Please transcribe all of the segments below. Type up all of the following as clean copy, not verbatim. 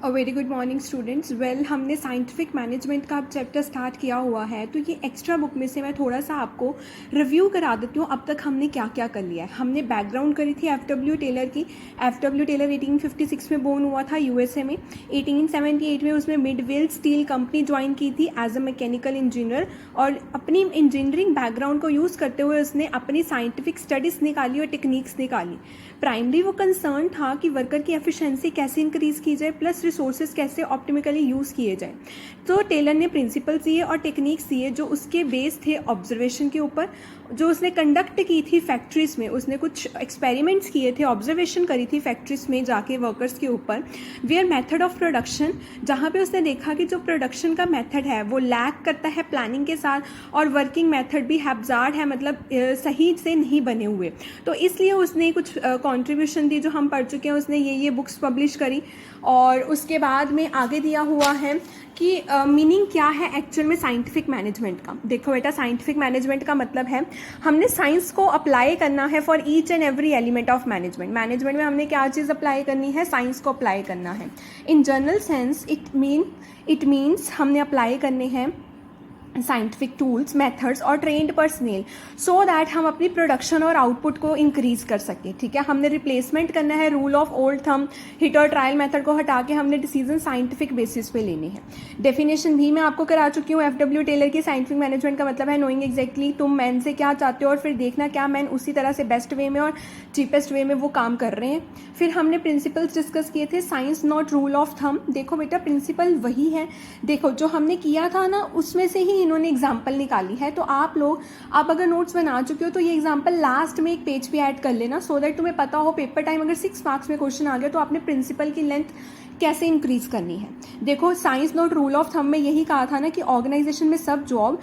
Very good morning students. Well, हमने scientific management का अब चैप्टर स्टार्ट किया हुआ है, तो ये एक्स्ट्रा बुक में से मैं थोड़ा सा आपको रिव्यू करा देती हूँ अब तक हमने क्या क्या कर लिया है। हमने बैकग्राउंड करी थी एफ डब्ल्यू टेलर की। एफ डब्ल्यू टेलर 1856 में बोर्न हुआ था यूएसए में। 1878 में उसने मिडवेल स्टील कंपनी ज्वाइन की थी एज अ मैकेनिकल इंजीनियर, और अपनी इंजीनियरिंग बैकग्राउंड को यूज़ करते हुए उसने अपनी साइंटिफिक स्टडीज़ निकाली और टेक्निक्स निकाली। प्राइमरी वो कंसर्न था कि वर्कर की एफिशिएंसी कैसे इंक्रीज़ की जाए, प्लस रिसोर्सेज कैसे ऑप्टिमिकली यूज़ किए जाए। तो टेलर ने प्रिंसिपल्स दिए और टेक्निक्स दिए जो उसके बेस थे ऑब्जर्वेशन के ऊपर, जो उसने कंडक्ट की थी फैक्ट्रीज़ में। उसने कुछ एक्सपेरिमेंट्स किए थे, ऑब्जर्वेशन करी थी फैक्ट्रीज़ में जाके वर्कर्स के ऊपर। वेयर मेथड ऑफ प्रोडक्शन, जहाँ पे उसने देखा कि जो प्रोडक्शन का मेथड है वो लैक करता है प्लानिंग के साथ, और वर्किंग मेथड भी हैब्जार्ड है, मतलब सही से नहीं बने हुए। तो इसलिए उसने कुछ कंट्रीब्यूशन दी जो हम पढ़ चुके हैं। उसने ये बुक्स पब्लिश करी, और उसके बाद में आगे दिया हुआ है कि मीनिंग क्या है एक्चुअल में साइंटिफिक मैनेजमेंट का। देखो बेटा, साइंटिफिक मैनेजमेंट का मतलब है हमने साइंस को अप्लाई करना है for each and every element of management. Management में हमने क्या चीज़ अप्लाई करनी है? साइंस को अप्लाई करना है। In general sense it means हमने अप्लाई करने हैं साइंटिफिक टूल्स, मेथड्स और ट्रेंड पर्सनल, सो दैट हम अपनी प्रोडक्शन और आउटपुट को इंक्रीज कर सकें। ठीक है, हमने रिप्लेसमेंट करना है rule of old thumb, hit और ट्रायल मेथड को हटा के हमने डिसीजन साइंटिफिक बेसिस पे लेने हैं। डेफिनेशन भी मैं आपको करा चुकी हूँ। एफ.डब्ल्यू. टेलर की साइंटिफिक मैनेजमेंट का मतलब है नोइंग एग्जैक्टली तुम मैन से क्या चाहते हो, और फिर देखना क्या मैन उसी तरह से बेस्ट वे में और चीपेस्ट वे में वो काम कर रहे हैं। फिर हमने प्रिंसिपल्स डिस्कस किए थे, science not rule of thumb. देखो बेटा, प्रिंसिपल वही है। देखो जो हमने किया था ना, उसमें से ही इन्होंने एग्जाम्पल निकाली है। तो आप अगर नोट्स बना चुके हो तो ये एग्जाम्पल लास्ट में एक पेज पे ऐड कर लेना, सो दैट तुम्हें पता हो पेपर टाइम अगर 6 मार्क्स में क्वेश्चन आ गया तो आपने प्रिंसिपल की लेंथ कैसे इंक्रीज करनी है। देखो, science not rule of thumb में यही कहा था ना कि ऑर्गेनाइजेशन में सब जॉब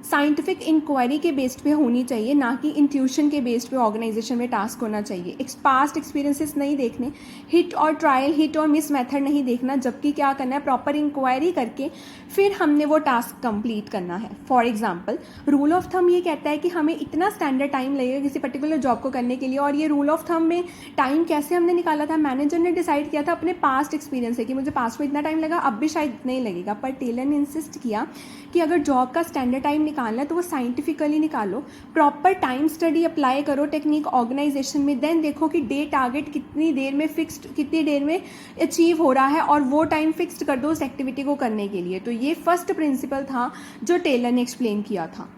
साइंटिफिक इंक्वायरी के बेस्ड पे होनी चाहिए, ना कि इंट्यूशन के बेस्ड पे ऑर्गेनाइजेशन में टास्क होना चाहिए। पास्ट एक्सपीरियंसेस नहीं देखने, हिट और ट्रायल, हिट और मिस मेथड नहीं देखना, जबकि क्या करना है, प्रॉपर इंक्वायरी करके फिर हमने वो टास्क कंप्लीट करना है। For example, rule of thumb ये कहता है कि हमें इतना स्टैंडर्ड टाइम लगेगा किसी पर्टिकुलर जॉब को करने के लिए, और ये रूल ऑफ थंब में टाइम कैसे हमने निकाला था, मैनेजर ने डिसाइड किया था अपने पास्ट एक्सपीरियंस से कि मुझे पास्ट में इतना टाइम लगा, अब भी शायद नहीं लगेगा। पर टेलर ने इंसिस्ट किया कि अगर जॉब का स्टैंडर्ड टाइम निकालना है तो वो साइंटिफिकली निकालो, प्रॉपर टाइम स्टडी अप्लाई करो टेक्निक ऑर्गेनाइजेशन में, देन देखो कि डे टारगेट कितनी देर में अचीव हो रहा है, और वो टाइम फिक्स्ड कर दो उस एक्टिविटी को करने के लिए। तो ये फर्स्ट प्रिंसिपल था जो टेलर ने एक्सप्लेन किया था।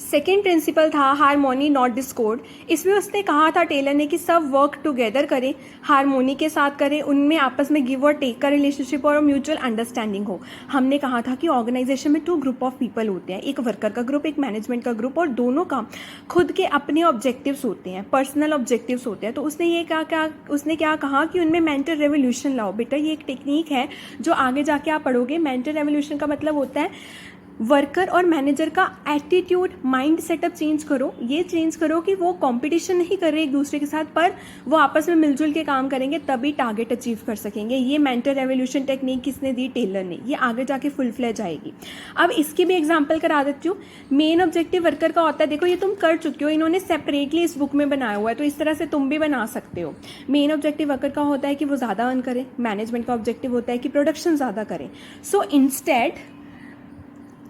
सेकेंड प्रिंसिपल था हारमोनी नॉट डिस्कॉर्ड। इसमें उसने कहा था टेलर ने कि सब वर्क टुगेदर करें, हारमोनी के साथ करें, उनमें आपस में गिव और टेक का रिलेशनशिप और म्यूचुअल अंडरस्टैंडिंग हो। हमने कहा था कि ऑर्गेनाइजेशन में 2 ग्रुप ऑफ पीपल होते हैं, एक वर्कर का ग्रुप, एक मैनेजमेंट का ग्रुप, और दोनों का खुद के अपने ऑब्जेक्टिव्स होते हैं, पर्सनल ऑब्जेक्टिव्स होते हैं। तो उसने क्या कहा कि उनमें मेंटल रेवोल्यूशन लाओ। बेटा, ये एक टेक्निक है जो आगे जाके आप पढ़ोगे। मेंटल रेवोल्यूशन का मतलब होता है वर्कर और मैनेजर का एटीट्यूड, माइंड सेटअप चेंज करो। ये चेंज करो कि वो कंपटीशन नहीं कर रहे एक दूसरे के साथ, पर वो आपस में मिलजुल के काम करेंगे, तभी टारगेट अचीव कर सकेंगे। ये मेंटल रेवोल्यूशन टेक्निक किसने दी? टेलर ने। ये आगे जाके फुल फ्लेज आएगी। अब इसकी भी एग्जांपल करा देती हूँ। मेन ऑब्जेक्टिव वर्कर का होता है, देखो ये तुम कर चुके हो, इन्होंने सेपरेटली इस बुक में बनाया हुआ है, तो इस तरह से तुम भी बना सकते हो। मेन ऑब्जेक्टिव वर्कर का होता है कि वो ज़्यादा अर्न करे, मैनेजमेंट का ऑब्जेक्टिव होता है कि प्रोडक्शन ज़्यादा करें। So instead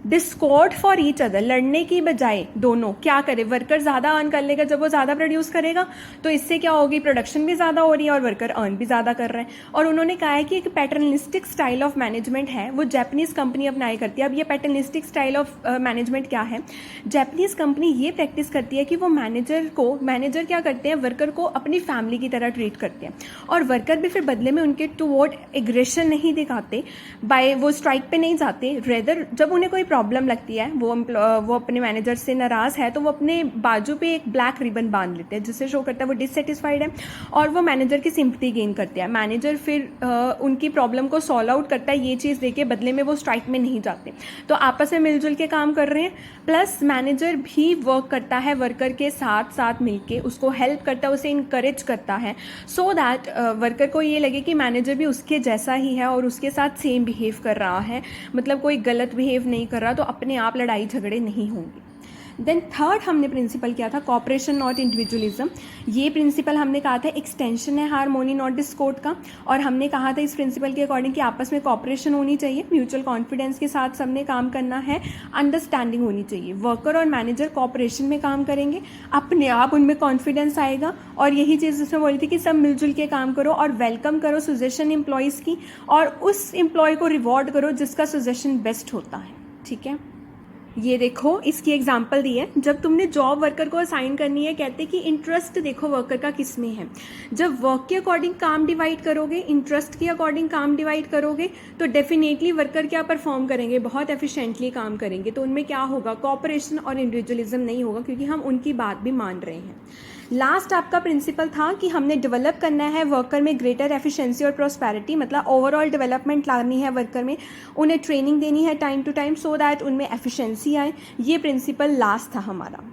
Discord for each other, लड़ने की बजाय दोनों क्या करे, वर्कर ज़्यादा अर्न कर लेगा जब वो ज़्यादा प्रोड्यूस करेगा, तो इससे क्या होगी, प्रोडक्शन भी ज़्यादा हो रही है और वर्कर अर्न भी ज़्यादा कर रहे हैं। और उन्होंने कहा है कि एक पैटर्नलिस्टिक स्टाइल ऑफ मैनेजमेंट है, वो जैपनीज़ कंपनी अपनाई करती है। अब ये पैटर्नलिस्टिक स्टाइल ऑफ मैनेजमेंट क्या है? जैपनीज़ कंपनी ये प्रैक्टिस करती है कि वो मैनेजर क्या करते हैं, वर्कर को अपनी फैमिली की तरह ट्रीट करते हैं, और वर्कर भी फिर बदले में उनके टुवर्ड एग्रेशन नहीं दिखाते, वो स्ट्राइक पे नहीं जाते। रेदर जब उन्हें कोई प्रॉब्लम लगती है, वो अपने मैनेजर से नाराज़ है, तो वो अपने बाजू पे एक ब्लैक रिबन बांध लेते हैं, जिससे शो करता है वो डिससेटिस्फाइड है, और वो मैनेजर की सिंपैथी गेन करते हैं। मैनेजर फिर उनकी प्रॉब्लम को सॉल्व आउट करता है, ये चीज़ देके बदले में वो स्ट्राइक में नहीं जाते, तो आपस में मिलजुल के काम कर रहे हैं। प्लस मैनेजर भी वर्क करता है वर्कर के साथ साथ मिलके, उसको हेल्प करता है, उसे इंकरेज करता है, सो दैट वर्कर को ये लगे कि मैनेजर भी उसके जैसा ही है और उसके साथ सेम बिहेव कर रहा है, मतलब कोई गलत बिहेव नहीं कर रहा, तो अपने आप लड़ाई झगड़े नहीं होंगे। देन थर्ड हमने प्रिंसिपल क्या था, कॉपरेशन नॉट इंडिविजुअलिज्म। ये प्रिंसिपल हमने कहा था एक्सटेंशन है हार्मोनी नॉट डिस्कॉर्ड का, और हमने कहा था इस प्रिंसिपल के अकॉर्डिंग कि आपस में कॉपरेशन होनी चाहिए, म्यूचुअल कॉन्फिडेंस के साथ सबने काम करना है, अंडरस्टैंडिंग होनी चाहिए। वर्कर और मैनेजर कॉपरेशन में काम करेंगे, अपने आप उनमें कॉन्फिडेंस आएगा, और यही चीज़ उसमें बोली थी कि सब मिलजुल के काम करो और वेलकम करो सजेशन एम्प्लॉयज़ की, और उस एम्प्लॉय को रिवॉर्ड करो जिसका सजेशन बेस्ट होता है। ठीक है, ये देखो इसकी एग्जांपल दी है। जब तुमने जॉब वर्कर को असाइन करनी है, कहते कि इंटरेस्ट देखो वर्कर का किस में है। जब वर्क के अकॉर्डिंग काम डिवाइड करोगे, इंटरेस्ट के अकॉर्डिंग काम डिवाइड करोगे, तो डेफिनेटली वर्कर क्या परफॉर्म करेंगे, बहुत एफिशिएंटली काम करेंगे। तो उनमें क्या होगा, कॉपरेशन और इंडिविजुअलिज्म नहीं होगा, क्योंकि हम उनकी बात भी मान रहे हैं। लास्ट आपका प्रिंसिपल था कि हमने डेवलप करना है वर्कर में ग्रेटर एफिशिएंसी और प्रॉस्पेरिटी, मतलब ओवरऑल डेवलपमेंट लानी है वर्कर में, उन्हें ट्रेनिंग देनी है time to time, so that उनमें एफिशिएंसी आए। ये प्रिंसिपल लास्ट था हमारा।